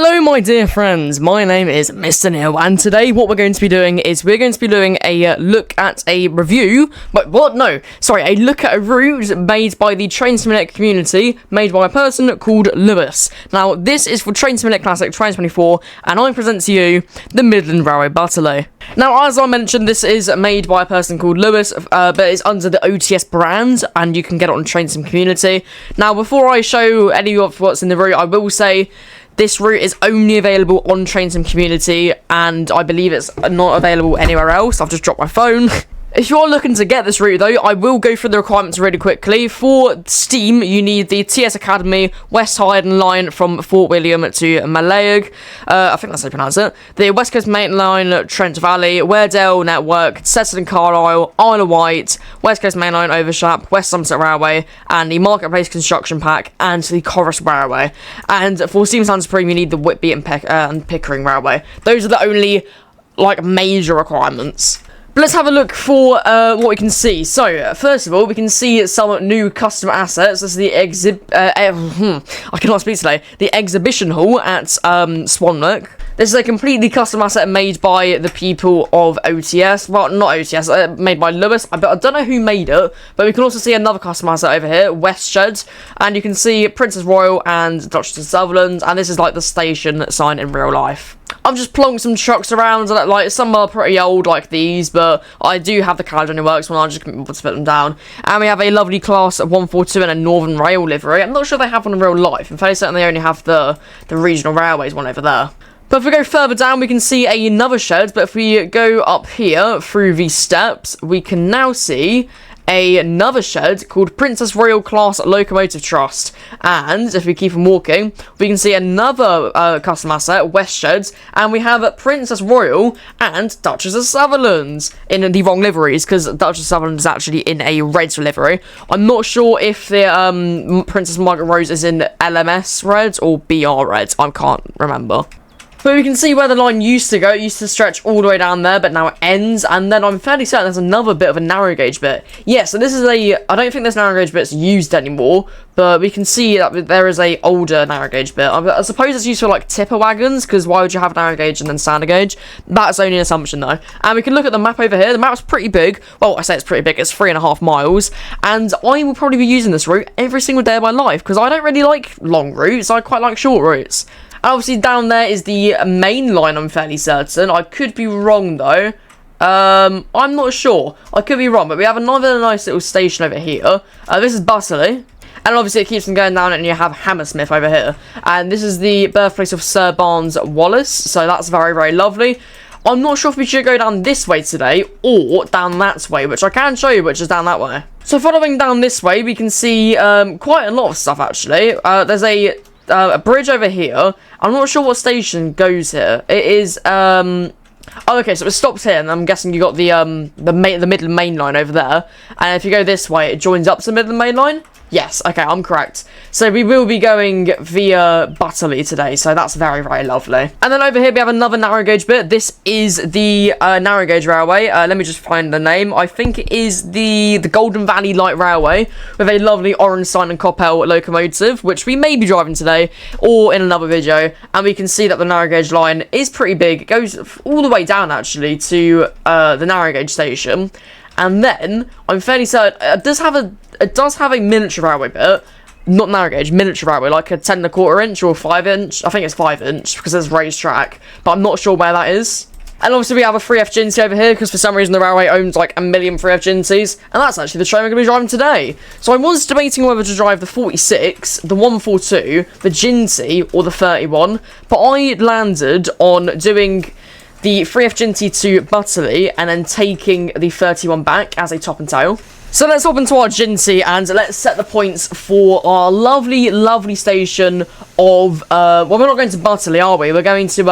Hello my dear friends, my name is Mr. Neil, and today what we're going to be doing is we're going to be doing a look at a review, a look at a route made by the Train Simulator community, made by a person called Lewis. Now this is for Train Simulator Classic 2024, and I present to you the Midland Railway Butterley. Now as I mentioned, this is made by a person called Lewis, but it's under the OTS brand, and you can get it on Train Sim community. Now before I show any of what's in the route, I will say this route is only available on Train Sim community, and I believe it's not available anywhere else. I've just dropped my phone. If you're looking to get this route though, I will go through the requirements really quickly. For Steam, you need the TS Academy West Highland line from Fort William to Malayug. I think that's how you pronounce it. The West Coast Main Line, Trent Valley, Weardale Network, Cecil and Carlisle, Isle of Wight, West Coast Main Line Overshap, West Somerset Railway, and the Marketplace Construction Pack, and the Corus Railway. And for Steam Sound Supreme, you need the Whitby and Pickering Railway. Those are the only major requirements. But let's have a look for what we can see. So, first of all, we can see some new custom assets. This is the I cannot speak today. The exhibition hall at Swanwick. This is a completely custom asset made by the people of OTS. Well, not OTS, made by Lewis. I don't know who made it, but we can also see another custom asset over here, West Shed. And you can see Princess Royal and Duchess of Sutherland. And this is like the station sign in real life. I've just plonked some trucks around, some are pretty old like these, but I do have the Caledonian Works one, I'm just going to put them down. And we have a lovely class of 142 and a Northern Rail livery. I'm not sure they have one in real life. In fact, certainly they only have the regional railways one over there. But if we go further down, we can see another shed, but if we go up here through these steps, we can now see another shed called Princess Royal Class Locomotive Trust. And if we keep on walking, we can see another custom asset, West Sheds, and we have Princess Royal and Duchess of Sutherland in the wrong liveries, because Duchess of Sutherland is actually in a red livery. I'm not sure if the Princess Margaret Rose is in LMS red or BR red, I can't remember. But we can see where the line used to go. It used to stretch all the way down there, but now it ends. And then I'm fairly certain there's another bit of a narrow gauge bit. Yeah, so this is I don't think this narrow gauge bit's used anymore, but we can see that there is a older narrow gauge bit. I suppose it's used for tipper wagons, because why would you have narrow gauge and then standard gauge? That's only an assumption though. And we can look at the map over here. The map's pretty big. Well, I say it's pretty big. It's 3.5 miles. And I will probably be using this route every single day of my life, because I don't really like long routes. I quite like short routes. And obviously down there is the main line, I'm fairly certain. I could be wrong though. I'm not sure. I could be wrong, but we have another nice little station over here. This is Butterley. And obviously it keeps on going down, and you have Hammersmith over here. And this is the birthplace of Sir Barnes Wallace. So that's very, very lovely. I'm not sure if we should go down this way today or down that way, which I can show you, which is down that way. So following down this way, we can see quite a lot of stuff actually. There's a bridge over here. I'm not sure what station goes here. It is oh, okay, so it stops here, and I'm guessing you got the Midland Main Line over there. And if you go this way, it joins up to the Midland Main Line. Yes, okay, I'm correct. So we will be going via Butterley today, so that's very, very lovely. And then over here we have another narrow gauge bit. This is the narrow gauge railway. Let me just find the name. I think it is the Golden Valley Light Railway, with a lovely orange sign and Coppell locomotive, which we may be driving today or in another video. And we can see that the narrow gauge line is pretty big. It goes all the way down actually to the narrow gauge station. And then I'm fairly certain it does have a miniature railway bit, not narrow gauge, miniature railway, like a 10.25 inch or 5 inch. I think it's 5 inch because there's raised track, but I'm not sure where that is. And obviously we have a 3F Ginty over here, because for some reason the railway owns like a million 3F Ginties, and that's actually the train we're going to be driving today. So I was debating whether to drive the 46, the 142, the Ginty, or the 31, but I landed on doing the 3F Ginty to Butterley, and then taking the 31 back as a top and tail. So let's hop into our Ginty, and let's set the points for our lovely, lovely station of, well, we're not going to Butterley, are we? We're going to,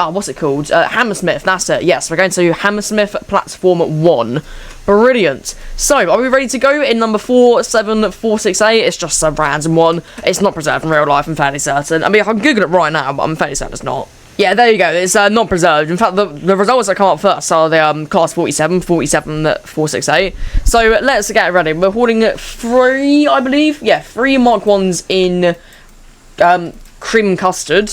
what's it called? Hammersmith, that's it. Yes, we're going to Hammersmith Platform 1. Brilliant. So, are we ready to go in number 47468? It's just a random one. It's not preserved in real life, I'm fairly certain. I mean, I can Google it right now, but I'm fairly certain it's not. Yeah, there you go. It's not preserved. In fact, the results that come up first are the class 47, 468. So let's get ready. We're holding 3, I believe. Yeah, 3 Mark 1s in cream custard.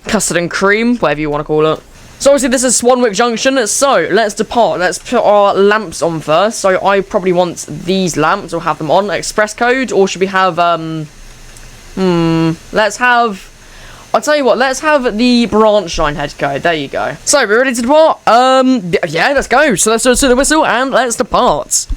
custard and cream, whatever you want to call it. So obviously this is Swanwick Junction, so let's depart. Let's put our lamps on first. So I probably want these lamps, or have them on. Express code, or should we have, let's have... I'll tell you what, let's have the branch line head code. There you go. So, we're ready to depart? Yeah, let's go. So let's do the whistle and let's depart.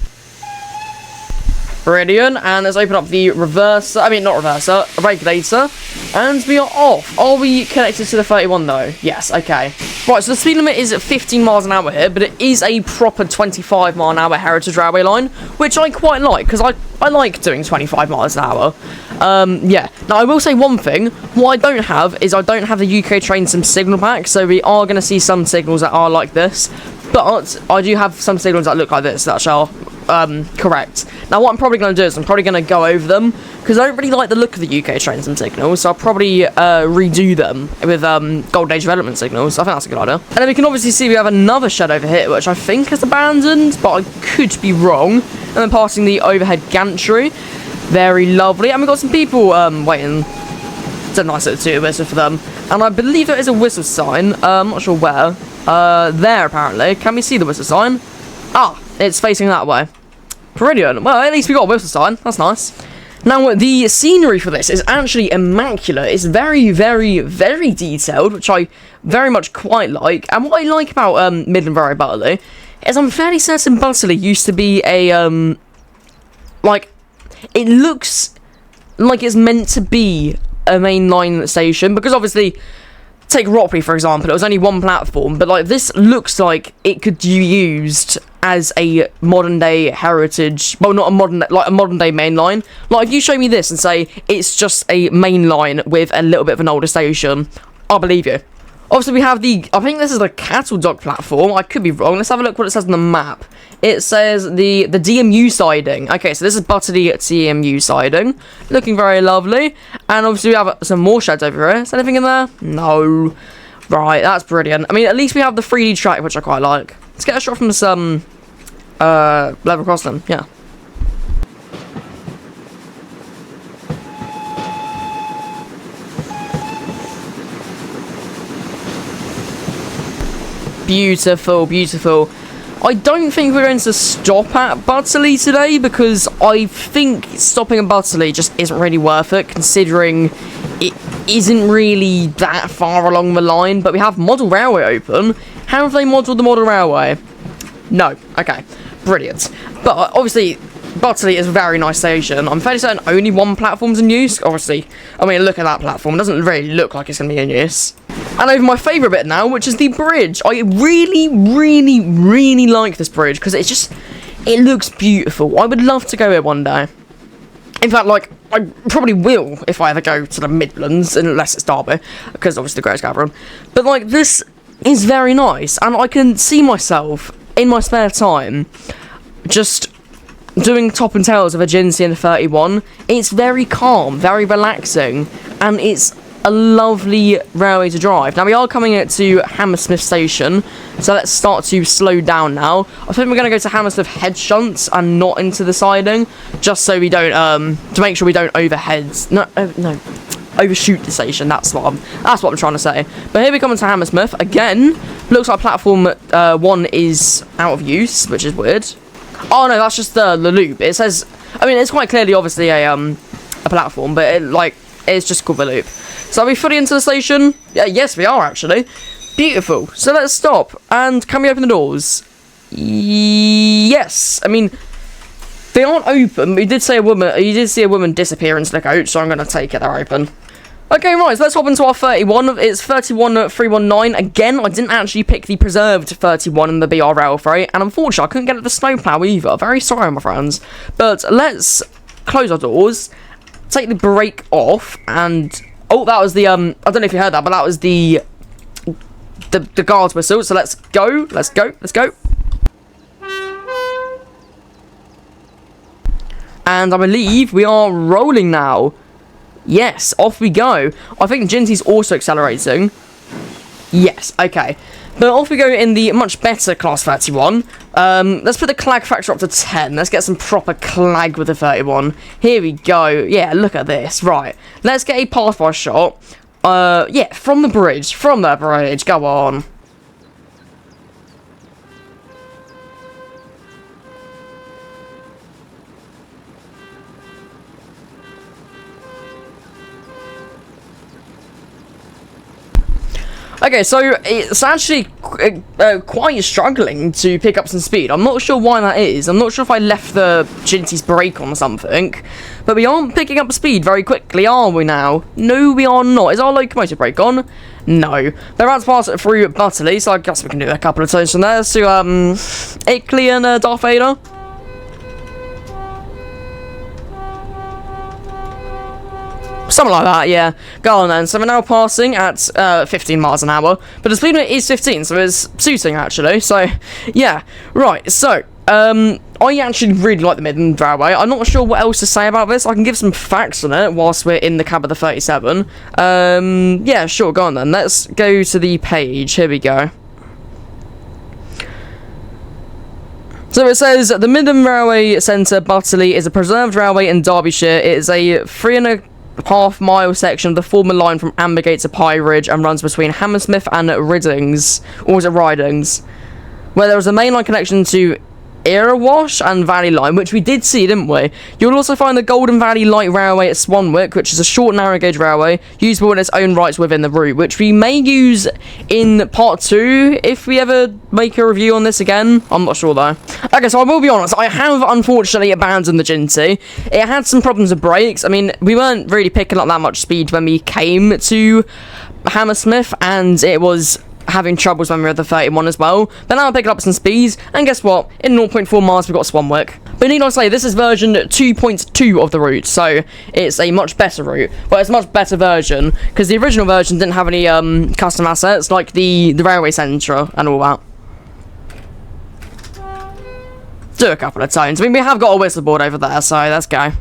Brilliant, and let's open up the reverser, regulator, and we are off. Are we connected to the 31 though? Yes, okay. Right, so the speed limit is at 15 miles an hour here, but it is a proper 25 mile an hour Heritage Railway line, which I quite like, because I like doing 25 miles an hour. Yeah. Now, I will say one thing, what I don't have is I don't have the UK train sim signal pack, so we are going to see some signals that are like this, but I do have some signals that look like this, that shall... correct. Now what I'm probably going to do is I'm probably going to go over them, because I don't really like the look of the UK trains and signals, so I'll probably redo them with Golden Age development signals. I think that's a good idea. And then we can obviously see we have another shed over here, which I think is abandoned, but I could be wrong. And then passing the overhead gantry. Very lovely. And we've got some people waiting. It's a nice little whistle for them. And I believe there is a whistle sign. I'm not sure where. There apparently. Can we see the whistle sign? Ah, it's facing that way. Brilliant. Well, at least we got a whistle sign. That's nice. Now, the scenery for this is actually immaculate. It's very, very, very detailed, which I very much quite like. And what I like about Midland Road Butterley is I'm fairly certain Butterley used to be a, like, it looks like it's meant to be a mainline station, because obviously... Take Rockley, for example, it was only one platform, but like this looks like it could be used as a modern day heritage, well, not a modern, like a modern day main line. Like if you show me this and say it's just a main line with a little bit of an older station, I'll believe you. Obviously, we have the, I think this is the cattle dock platform. I could be wrong. Let's have a look what it says on the map. It says the DMU siding. Okay, so this is Butterley DMU siding. Looking very lovely. And obviously, we have some more sheds over here. Is there anything in there? No. Right, that's brilliant. I mean, at least we have the 3D track, which I quite like. Let's get a shot from some level crossing. Yeah. Beautiful, beautiful. I don't think we're going to stop at Butterley today, because I think stopping at Butterley just isn't really worth it, considering it isn't really that far along the line. But we have Model Railway open. How have they modelled the Model Railway? No. Okay. Brilliant. But obviously, Butterley is a very nice station. I'm fairly certain only one platform's in use. Obviously, I mean, look at that platform. It doesn't really look like it's going to be in use. And over my favourite bit now, which is the bridge. I really, really, really like this bridge, because it's just, it looks beautiful. I would love to go here one day. In fact, like, I probably will if I ever go to the Midlands, unless it's Derby, because obviously the Greatest Gathering. But, like, this is very nice, and I can see myself, in my spare time, just doing top and tails of a Genesee and a 31. It's very calm, very relaxing, and it's a lovely railway to drive. Now we are coming to Hammersmith Station, so let's start to slow down now. I think we're going to go to Hammersmith head shunts and not into the siding, just so we don't to make sure we don't overshoot the station. That's what I'm trying to say. But here we come into Hammersmith again. Looks like platform 1 is out of use, which is weird. Oh no, that's just the loop. It says, I mean, it's quite clearly obviously a platform, but it's just called the loop. So are we fully into the station? Yeah, yes, we are actually. Beautiful. So let's stop. And can we open the doors? Yes. I mean, they aren't open. You did see a woman disappear into the coach, so I'm going to take it they're open. Okay, right, so let's hop into our 31. It's 31319. Again, I didn't actually pick the preserved 31 in the BR rail freight, and unfortunately, I couldn't get it the snowplow either. Very sorry, my friends. But let's close our doors, take the brake off, and... Oh, that was the, I don't know if you heard that, but that was the guard's whistle. So let's go, let's go, let's go. And I believe we are rolling now. Yes, off we go. I think Genesee's also accelerating. Yes, okay. But off we go in the much better Class 31. Let's put the clag factor up to 10. Let's get some proper clag with the 31. Here we go. Yeah, look at this. Right. Let's get a pathway shot. Yeah, from the bridge, go on. Okay, so it's actually quite struggling to pick up some speed. I'm not sure why that is. I'm not sure if I left the Ginty's brake on or something. But we aren't picking up speed very quickly, are we now? No, we are not. Is our locomotive brake on? No. They're about to pass it through Butterley, so I guess we can do a couple of turns from there to Ickley and Darth Vader. Something like that, yeah. Go on then. So we're now passing at 15 miles an hour. But the speed limit is 15, so it's suiting, actually. So, yeah. Right, so, I actually really like the Midland Railway. I'm not sure what else to say about this. I can give some facts on it whilst we're in the cab of the 37. Yeah, sure, go on then. Let's go to the page. Here we go. So it says, the Midland Railway Centre, Butterley, is a preserved railway in Derbyshire. It is a 3.5 mile section of the former line from Ambergate to Pye Ridge and runs between Hammersmith and Ridings, or is it Ridings, where there is a mainline connection to Irrawash and Valley Line, which we did see, didn't we? You'll also find the Golden Valley Light Railway at Swanwick, which is a short narrow gauge railway, usable in its own rights within the route, which we may use in part 2 if we ever make a review on this again. I'm not sure though. Okay, so I will be honest, I have unfortunately abandoned the Ginty. It had some problems with brakes. I mean, we weren't really picking up that much speed when we came to Hammersmith, and it was having troubles when we were at the 31 as well. But now I'm picking up some speeds, and guess what? In 0.4 miles we've got Swanwick. But need I say, this is version 2.2 of the route, so it's a much better route. But it's a much better version, because the original version didn't have any custom assets, like the railway centre and all that. Do a couple of tones. I mean, we have got a whistle board over there, so let's go.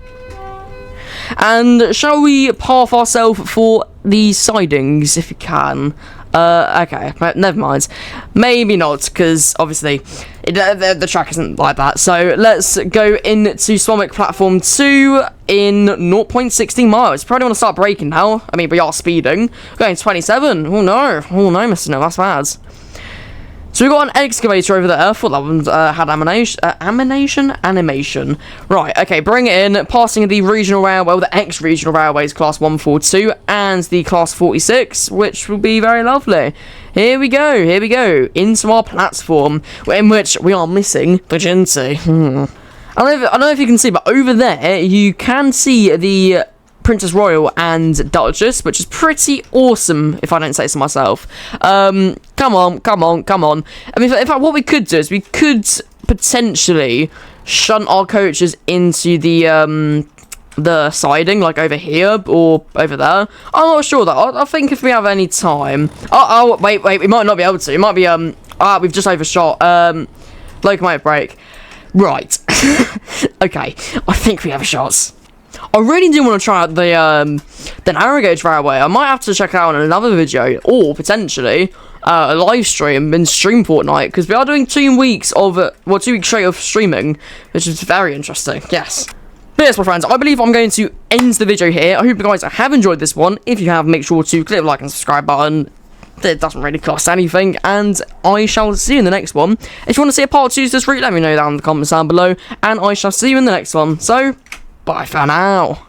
And shall we path ourselves for the sidings, if you can? Okay, never mind. Maybe not, because obviously the track isn't like that. So let's go into Swanwick Platform 2 in 0.16 miles. Probably want to start braking now. I mean, we are speeding. We're going 27. Oh no, Mr. No, that's bad. So we've got an excavator over there. I thought that one had animation. Right, okay, bring it in. Passing the regional railway, well, the ex-regional railways, class 142, and the class 46, which will be very lovely. Here we go, into our platform, in which we are missing the Ginty. I don't know if you can see, but over there, you can see the Princess Royal and Duchess, which is pretty awesome, if I don't say so myself. Come on. I mean, in fact, what we could do is we could potentially shunt our coaches into the siding, like over here or over there. I'm not sure though. I think if we have any time. Oh, wait, we might not be able to. It might be we've just overshot locomotive brake. Right. Okay, I think we have a shot. I really do want to try out the narrow gauge railway. I might have to check it out in another video, or potentially a live stream in Stream Fortnite, because we are doing 2 weeks of 2 weeks straight of streaming, which is very interesting. Yes. But yes, my friends, I believe I'm going to end the video here. I hope you guys have enjoyed this one. If you have, make sure to click the like and subscribe button. It doesn't really cost anything, and I shall see you in the next one. If you want to see a part 2 to this route, let me know down in the comments down below, and I shall see you in the next one. So, bye for now.